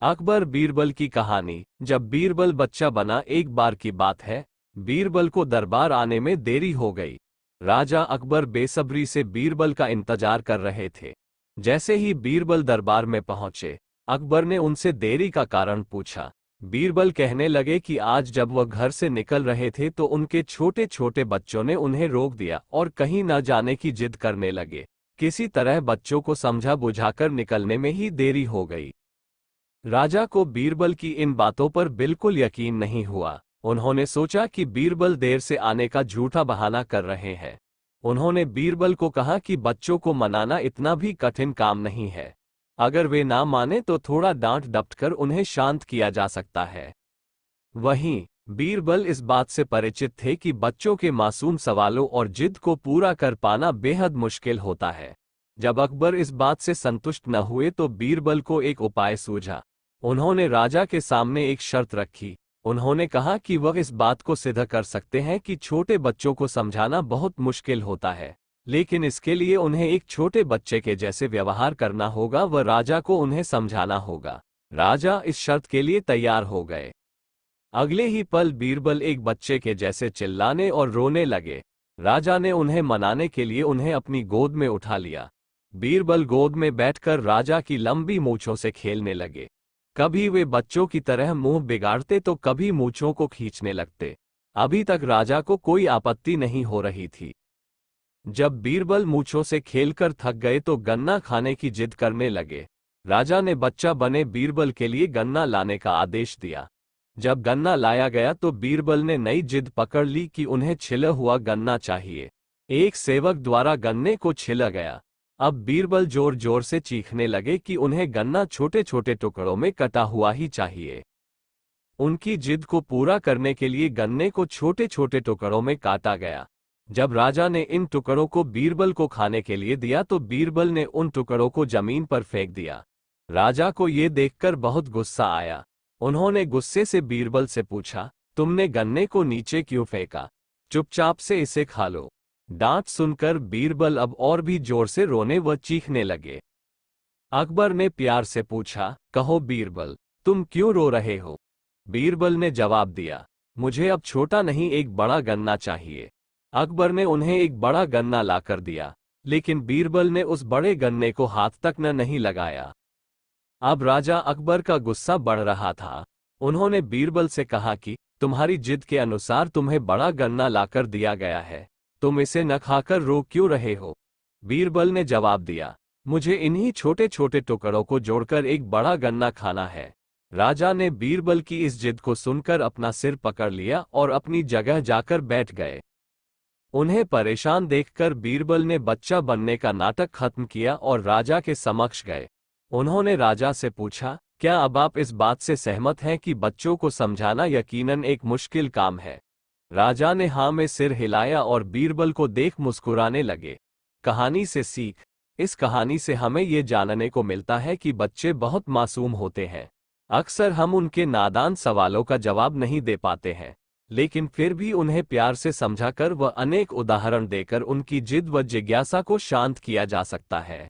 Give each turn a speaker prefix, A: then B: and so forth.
A: अकबर बीरबल की कहानी। जब बीरबल बच्चा बना, एक बार की बात है, बीरबल को दरबार आने में देरी हो गई। राजा अकबर बेसब्री से बीरबल का इंतजार कर रहे थे। जैसे ही बीरबल दरबार में पहुंचे, अकबर ने उनसे देरी का कारण पूछा। बीरबल कहने लगे कि आज जब वह घर से निकल रहे थे तो उनके छोटे छोटे बच्चों ने उन्हें रोक दिया और कहीं न जाने की जिद करने लगे। किसी तरह बच्चों को समझा बुझाकर निकलने में ही देरी हो गई। राजा को बीरबल की इन बातों पर बिल्कुल यकीन नहीं हुआ। उन्होंने सोचा कि बीरबल देर से आने का झूठा बहाना कर रहे हैं। उन्होंने बीरबल को कहा कि बच्चों को मनाना इतना भी कठिन काम नहीं है। अगर वे ना माने तो थोड़ा डांट डपट कर उन्हें शांत किया जा सकता है। वहीं बीरबल इस बात से परिचित थे कि बच्चों के मासूम सवालों और जिद को पूरा कर पाना बेहद मुश्किल होता है। जब अकबर इस बात से संतुष्ट न हुए तो बीरबल को एक उपाय सूझा। उन्होंने राजा के सामने एक शर्त रखी। उन्होंने कहा कि वह इस बात को सिद्ध कर सकते हैं कि छोटे बच्चों को समझाना बहुत मुश्किल होता है, लेकिन इसके लिए उन्हें एक छोटे बच्चे के जैसे व्यवहार करना होगा व राजा को उन्हें समझाना होगा। राजा इस शर्त के लिए तैयार हो गए। अगले ही पल बीरबल एक बच्चे के जैसे चिल्लाने और रोने लगे। राजा ने उन्हें मनाने के लिए उन्हें अपनी गोद में उठा लिया। बीरबल गोद में बैठकर राजा की लंबी मूंछों से खेलने लगे। कभी वे बच्चों की तरह मुंह बिगाड़ते तो कभी मूंछों को खींचने लगते। अभी तक राजा को कोई आपत्ति नहीं हो रही थी। जब बीरबल मूंछों से खेलकर थक गए तो गन्ना खाने की जिद करने लगे। राजा ने बच्चा बने बीरबल के लिए गन्ना लाने का आदेश दिया। जब गन्ना लाया गया तो बीरबल ने नई जिद पकड़ ली कि उन्हें छिला हुआ गन्ना चाहिए। एक सेवक द्वारा गन्ने को छिला गया। अब बीरबल जोर जोर से चीखने लगे कि उन्हें गन्ना छोटे छोटे टुकड़ों में कटा हुआ ही चाहिए। उनकी जिद को पूरा करने के लिए गन्ने को छोटे छोटे टुकड़ों में काटा गया। जब राजा ने इन टुकड़ों को बीरबल को खाने के लिए दिया तो बीरबल ने उन टुकड़ों को जमीन पर फेंक दिया। राजा को ये देखकर बहुत गुस्सा आया। उन्होंने गुस्से से बीरबल से पूछा, तुमने गन्ने को नीचे क्यों फेंका? चुपचाप से इसे खा लो। डांट सुनकर बीरबल अब और भी जोर से रोने व चीखने लगे। अकबर ने प्यार से पूछा, कहो बीरबल, तुम क्यों रो रहे हो? बीरबल ने जवाब दिया, मुझे अब छोटा नहीं एक बड़ा गन्ना चाहिए। अकबर ने उन्हें एक बड़ा गन्ना लाकर दिया, लेकिन बीरबल ने उस बड़े गन्ने को हाथ तक नहीं लगाया। अब राजा अकबर का गुस्सा बढ़ रहा था। उन्होंने बीरबल से कहा कि तुम्हारी जिद के अनुसार तुम्हें बड़ा गन्ना लाकर दिया गया है, तुम इसे न खाकर रो क्यों रहे हो? बीरबल ने जवाब दिया, मुझे इन्हीं छोटे छोटे टुकड़ों को जोड़कर एक बड़ा गन्ना खाना है। राजा ने बीरबल की इस जिद को सुनकर अपना सिर पकड़ लिया और अपनी जगह जाकर बैठ गए। उन्हें परेशान देखकर बीरबल ने बच्चा बनने का नाटक खत्म किया और राजा के समक्ष गए। उन्होंने राजा से पूछा, क्या अब आप इस बात से सहमत हैं कि बच्चों को समझाना यकीनन एक मुश्किल काम है? राजा ने हाँ में सिर हिलाया और बीरबल को देख मुस्कुराने लगे। कहानी से सीख। इस कहानी से हमें ये जानने को मिलता है कि बच्चे बहुत मासूम होते हैं। अक्सर हम उनके नादान सवालों का जवाब नहीं दे पाते हैं, लेकिन फिर भी उन्हें प्यार से समझाकर व अनेक उदाहरण देकर उनकी जिद व जिज्ञासा को शांत किया जा सकता है।